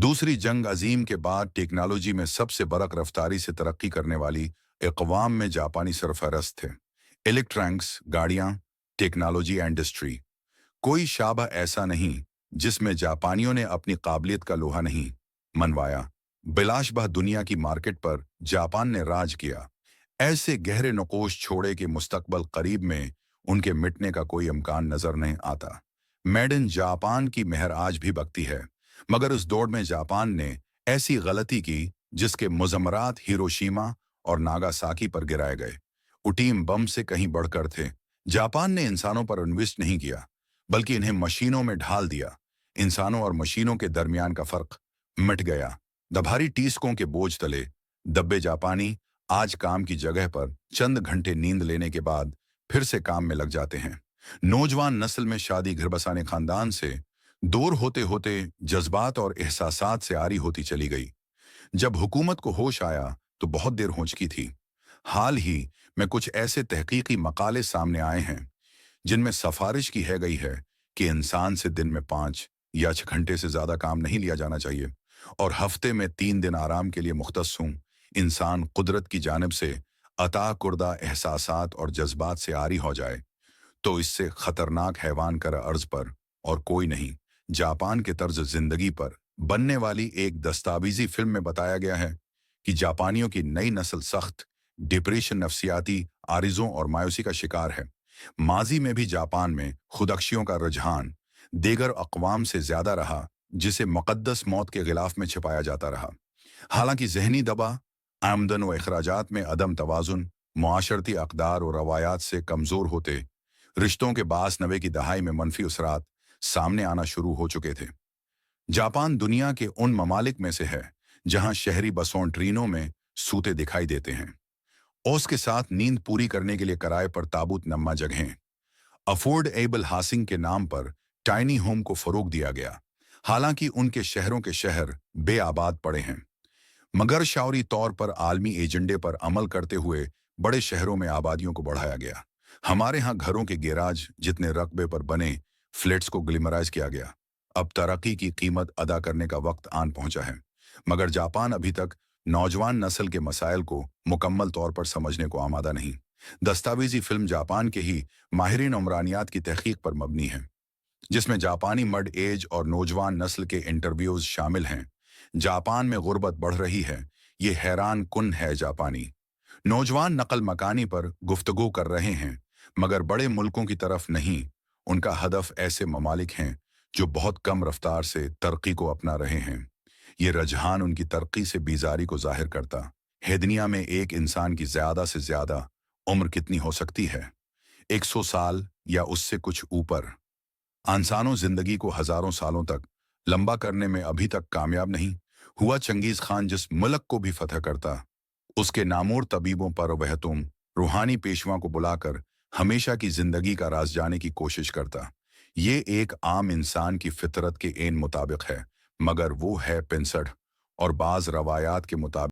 दूसरी जंग अजीम के बाद टेक्नोलॉजी में सबसे बरक रफ्तारी से तरक्की करने वाली अक़वाम में जापानी सरफहरस्त थे। इलेक्ट्रॉनिक्स, गाड़ियाँ, टेक्नोलॉजी, इंडस्ट्री, कोई शाबा ऐसा नहीं जिसमें जापानियों ने अपनी काबिलियत का लोहा नहीं मनवाया। बिलाशबह दुनिया की मार्केट पर जापान ने राज किया। ऐसे गहरे नकोश छोड़े कि मुस्तकबल करीब में उनके मिटने का कोई इम्कान नजर नहीं आता। मेड इन जापान की मेहर आज भी बकती है, मगर उस दौड़ में जापान ने ऐसी गलती की जिसके मुज़म्मरात हिरोशिमा और नागासाकी पर गिराए गए। उटीम बम से कहीं बढ़कर थे। जापान ने इंसानों पर इन्वेस्ट नहीं किया, बल्कि इन्हें मशीनों में ढाल दिया। इंसानों और मशीनों के दरमियान का फर्क मिट गया। दभारी टीस्कों के बोझ तले दब्बे जापानी आज काम की जगह पर चंद घंटे नींद लेने के बाद फिर से काम में लग जाते हैं। नौजवान नस्ल में शादी घर बसाने खानदान से दूर होते होते जज्बात और एहसासात से आरी होती चली गई। जब हुकूमत को होश आया तो बहुत देर हो चुकी थी। हाल ही में कुछ ऐसे तहकीकी मकाले सामने आए हैं जिनमें सिफारिश की है गई है कि इंसान से दिन में 5 या 6 घंटे से ज्यादा काम नहीं लिया जाना चाहिए और हफ्ते में 3 दिन आराम के लिए मुख्तस हूं। इंसान कुदरत की जानिब से अता कुर्दा एहसासात और जज्बात से आरी हो जाए तो इससे खतरनाक हैवान कर अर्ज पर और कोई नहीं। जापान के तर्ज जिंदगी पर बनने वाली एक दस्तावेजी फिल्म में बताया गया है कि जापानियों की नई नस्ल सख्त डिप्रेशन, नफ्सियाती आरिजों और मायूसी का शिकार है। माजी में भी जापान में खुदअक्शियों का रुझान देगर अक़वाम से ज्यादा रहा, जिसे मुक़द्दस मौत के गिलाफ में छिपाया जाता रहा। हालांकि जहनी दबा, आमदन व अखराजात में अदम तवाज़ुन, मुआशरती अक़दार और रवायात से कमज़ोर होते रिश्तों के बास नवे की दहाई में मनफी असरात सामने आना शुरू हो चुके थे। जापान दुनिया के उन ममालिक में से है जहां शहरी बसों ट्रेनों में सूते दिखाई देते हैं। ओस के साथ नींद पूरी करने के लिए किराए पर ताबूत नम्मा जगहें अफोर्डेबल हाउसिंग के नाम पर टाइनी होम को फरोग दिया गया। हालांकि उनके शहरों के शहर बेआबाद पड़े हैं, मगर शावरी तौर पर आलमी एजेंडे पर अमल करते हुए बड़े शहरों में आबादियों को बढ़ाया गया। हमारे यहाँ घरों के गैराज जितने रकबे पर बने फ्लैट्स को ग्लिमराइज किया गया। अब तरक्की की कीमत अदा करने का वक्त आन पहुंचा है, मगर जापान अभी तक नौजवान नस्ल के मसाइल को मुकम्मल तौर पर समझने को आमादा नहीं। दस्तावेजी फिल्म जापान के ही माहिरीन उमरानियात की तहकीक पर मबनी है, जिसमें जापानी मड एज और नौजवान नस्ल के इंटरव्यूज शामिल हैं। जापान में गुर्बत बढ़ रही है, ये हैरान कुन है। जापानी नौजवान नकल मकानी पर गुफ्तगू कर रहे हैं, मगर बड़े मुल्कों की तरफ नहीं। उनका हदफ ऐसे ममालिक हैं जो बहुत कम रफ्तार से तरक्की को अपना रहे हैं। ये रुझान उनकी तरक्की से बीजारी को जाहिर करता है। दुनिया में एक इंसान की ज्यादा से ज्यादा उम्र कितनी हो सकती है? 100 साल या उससे कुछ ऊपर। इंसानों जिंदगी को हजारों सालों तक लंबा करने में अभी तक कामयाब नहीं हुआ। चंगेज खान जिस मुल्क को भी फतह करता, उसके नामूर तबीबों पर वह तुम रूहानी पेशवा को बुलाकर हमेशा की जिंदगी का राज जाने की कोशिश करता। ये एक आम इंसान की फितरत के एन मुताबिक है, मगर वो है 65 और बाज रवायात के मुताबिक